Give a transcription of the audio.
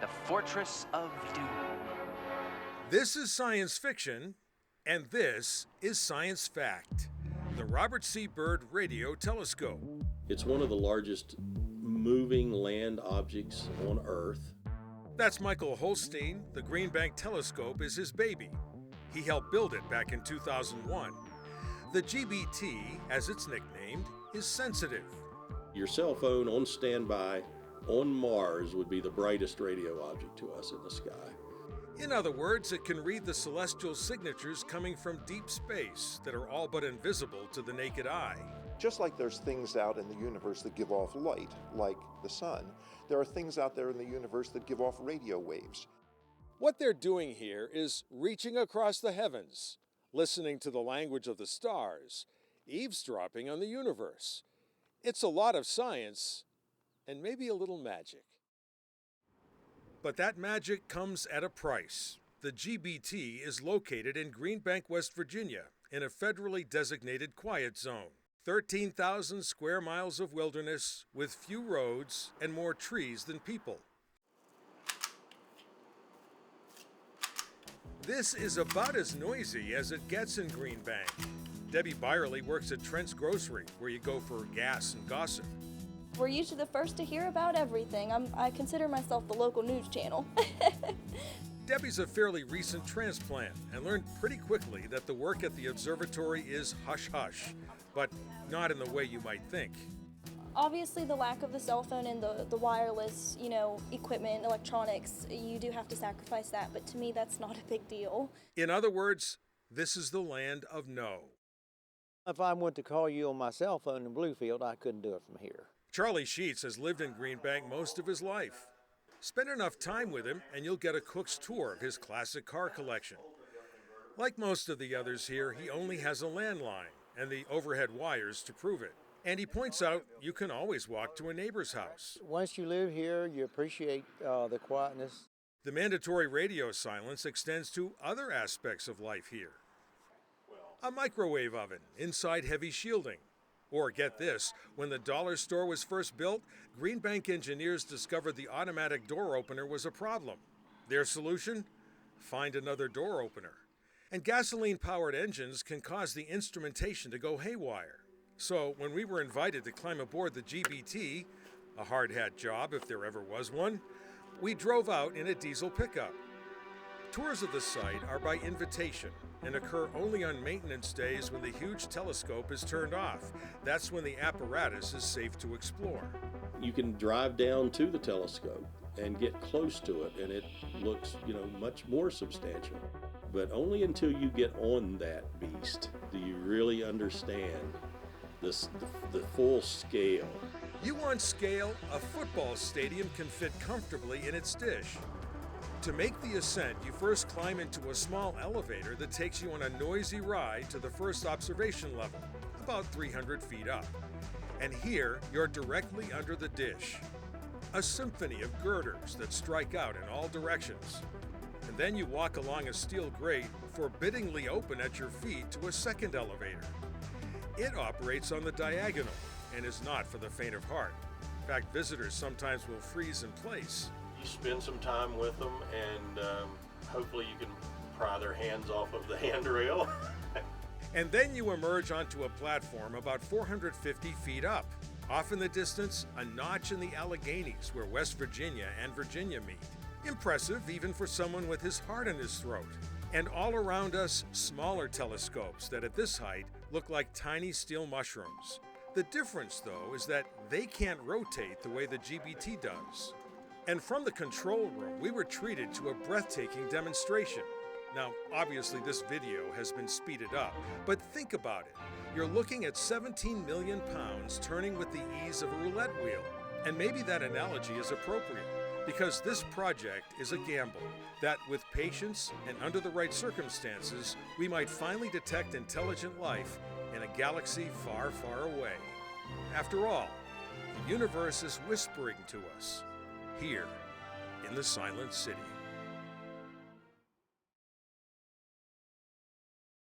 the Fortress of Doom. This is science fiction, and this is science fact. The Robert C. Byrd Radio Telescope. It's one of the largest moving land objects on Earth. That's Michael Holstein. The Green Bank Telescope is his baby. He helped build it back in 2001. The GBT, as it's nicknamed, is sensitive. Your cell phone on standby on Mars would be the brightest radio object to us in the sky. In other words, it can read the celestial signatures coming from deep space that are all but invisible to the naked eye. Just like there's things out in the universe that give off light, like the sun, there are things out there in the universe that give off radio waves. What they're doing here is reaching across the heavens, listening to the language of the stars, eavesdropping on the universe. It's a lot of science and maybe a little magic. But that magic comes at a price. The GBT is located in Green Bank, West Virginia, in a federally designated quiet zone. 13,000 square miles of wilderness with few roads and more trees than people. This is about as noisy as it gets in Green Bank. Debbie Byerly works at Trent's Grocery, where you go for gas and gossip. We're usually the first to hear about everything. I consider myself the local news channel. Debbie's a fairly recent transplant and learned pretty quickly that the work at the observatory is hush-hush, but not in the way you might think. Obviously, the lack of the cell phone and the wireless, equipment, electronics, you do have to sacrifice that, but to me, that's not a big deal. In other words, this is the land of no. If I went to call you on my cell phone in Bluefield, I couldn't do it from here. Charlie Sheets has lived in Green Bank most of his life. Spend enough time with him and you'll get a cook's tour of his classic car collection. Like most of the others here, he only has a landline and the overhead wires to prove it. And he points out you can always walk to a neighbor's house. Once you live here, you appreciate the quietness. The mandatory radio silence extends to other aspects of life here. A microwave oven inside heavy shielding. Or get this, when the dollar store was first built, Green Bank engineers discovered the automatic door opener was a problem. Their solution? Find another door opener. And gasoline-powered engines can cause the instrumentation to go haywire. So when we were invited to climb aboard the GBT, a hard-hat job if there ever was one, we drove out in a diesel pickup. Tours of the site are by invitation and occur only on maintenance days when the huge telescope is turned off. That's when the apparatus is safe to explore. You can drive down to the telescope and get close to it, and it looks, much more substantial. But only until you get on that beast do you really understand the full scale. You want scale? A football stadium can fit comfortably in its dish. To make the ascent, you first climb into a small elevator that takes you on a noisy ride to the first observation level, about 300 feet up. And here, you're directly under the dish. A symphony of girders that strike out in all directions. And then you walk along a steel grate, forbiddingly open at your feet, to a second elevator. It operates on the diagonal and is not for the faint of heart. In fact, visitors sometimes will freeze in place. You spend some time with them, and hopefully you can pry their hands off of the handrail. And then you emerge onto a platform about 450 feet up. Off in the distance, a notch in the Alleghenies where West Virginia and Virginia meet. Impressive even for someone with his heart in his throat. And all around us, smaller telescopes that at this height look like tiny steel mushrooms. The difference, though, is that they can't rotate the way the GBT does. And from the control room, we were treated to a breathtaking demonstration. Now, obviously this video has been speeded up, but think about it. You're looking at 17 million pounds turning with the ease of a roulette wheel. And maybe that analogy is appropriate, because this project is a gamble that, with patience and under the right circumstances, we might finally detect intelligent life in a galaxy far, far away. After all, the universe is whispering to us here in the Silent City.